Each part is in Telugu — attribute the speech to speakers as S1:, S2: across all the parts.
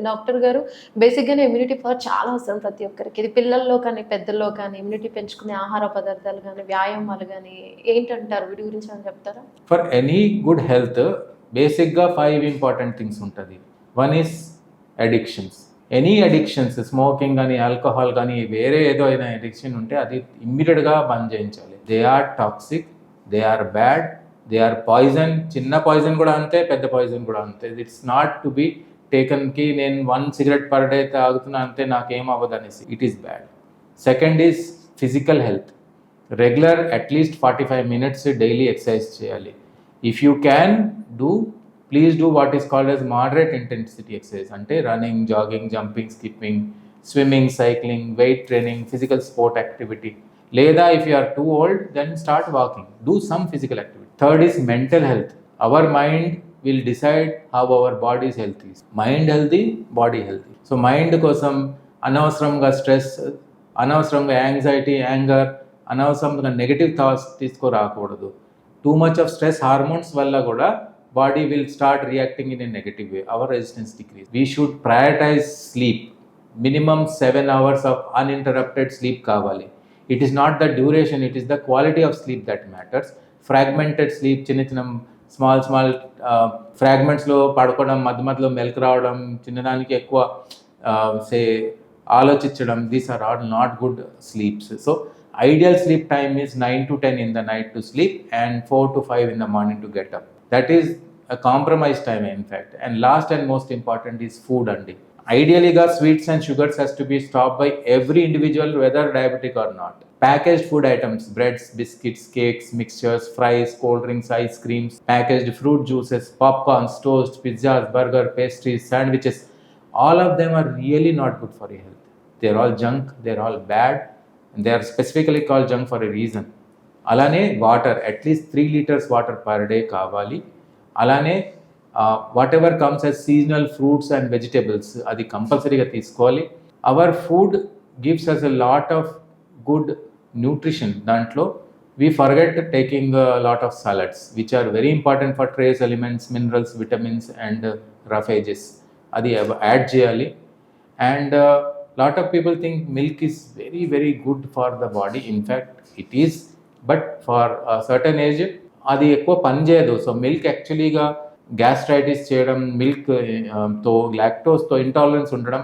S1: డాక్టర్ గారు బేసిక్‌గానే ఇమ్యూనిటీ పవర్ చాలా అవసరం ప్రతి ఒక్కరికి. ఇది పిల్లల్లో కానీ, పెద్దల్లో కానీ ఇమ్యూనిటీ పెంచుకునే ఆహార పదార్థాలు గానీ, వ్యాయామాలు గానీ ఏంటంటారు? వీటి గురించి ఏమైనా చెప్తారా?
S2: ఫర్ ఎనీ గుడ్ హెల్త్ బేసిక్గా 5 ఇంపార్టెంట్ థింగ్స్ ఉంటుంది. One is addictions. Any addictions, smoking కానీ, ఆల్కహాల్ కానీ, వేరే ఏదో అయినా అడిక్షన్ ఉంటే అది ఇమ్మీడియట్గా బంద్ చేయించాలి. They are toxic, they are bad, they are poison. చిన్న పాయిజన్ కూడా అంతే, పెద్ద పాయిజన్ కూడా అంతే. ఇట్స్ నాట్ టు బి టేకన్కి నేను 1 cigarette పర్ డే తాగుతున్నా అంతే నాకేం అవ్వదు అనేసి. It is bad. Second is physical health. Regular at least 45 minutes daily exercise చేయాలి. If you can do, please do what is called as moderate intensity exercise. అంటే running, jogging, jumping, skipping, swimming, cycling, weight training, physical sport activity. లేదా if you are too old then start walking, do some physical activity. Third is mental health. Our mind will decide how our body's health is. Mind healthy, body healthy. So mind కోసం అనవసరంగా స్ట్రెస్, అనవసరంగా యాంగ్జైటీ, యాంగర్, అనవసరంగా నెగటివ్ థాట్స్ తీసుకురాకూడదు. Too much of stress hormones వల్ల కూడా body will start reacting in a negative way. Our resistance decrease. We should prioritize sleep. Minimum 7 hours of uninterrupted sleep kavali. It is not the duration, it is the quality of sleep that matters. Fragmented sleep, చిన్న small fragments లో పడుకోవడం, మధ్య మధ్యలో మెలకు రావడం, చిన్నదానికి ఎక్కువ సే ఆలోచించడం, these are all not good sleeps. So ideal sleep time is 9 to 10 in the night to sleep and 4 to 5 in the morning to get up. That is a compromise time in fact. And last and most important is food andi. Ideally sweets and sugars has to be stopped by every individual whether diabetic or not. Packaged food items, breads, biscuits, cakes, mixtures, fries, cold drinks, ice creams, packaged fruit juices, popcorns, toast, pizzas, burger, pastries, sandwiches, all of them are really not good for your health. They are all junk, they are all bad, and they are specifically called junk for a reason. అలానే water, at least 3 liters water per day కావాలి. అలానే whatever comes as seasonal fruits and vegetables అది కంపల్సరీగా తీసుకోవాలి. Our food gives us a lot of good nutrition. దాంట్లో we forget taking lot of salads which are very important for trace elements, minerals, vitamins and roughages. అది యాడ్ చేయాలి. And lot of people think milk is very very good for the body. In fact it is, but for certain age అది ఎక్కువ పనిచేయదు. సో మిల్క్ యాక్చువల్లీగా గ్యాస్ట్రైటిస్ చేయడం, మిల్క్ తో లాక్టోస్తో ఇంటాలరెన్స్ ఉండడం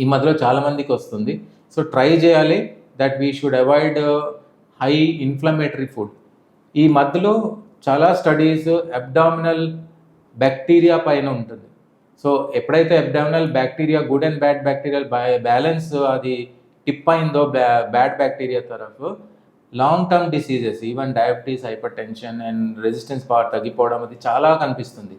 S2: ఈ మధ్యలో చాలామందికి వస్తుంది. సో ట్రై చేయాలి that we should avoid high inflammatory food. ఈ మధ్యలో చాలా స్టడీస్ అబ్డామినల్ బ్యాక్టీరియా పైన ఉంటుంది. సో ఎప్పుడైతే abdominal bacteria, good and bad bacterial balance అది టిప్ అయిందో బ్యాడ్ బ్యాక్టీరియా తరఫు, long term diseases, even diabetes, hypertension and resistance power తగ్గిపోవడం అది చాలా కనిపిస్తుంది.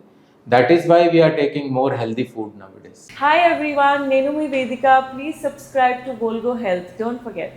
S2: That is why we're taking more healthy food nowadays.
S3: Hi everyone, Nenu mi Vedika. Please subscribe to Volgo Health. Don't forget.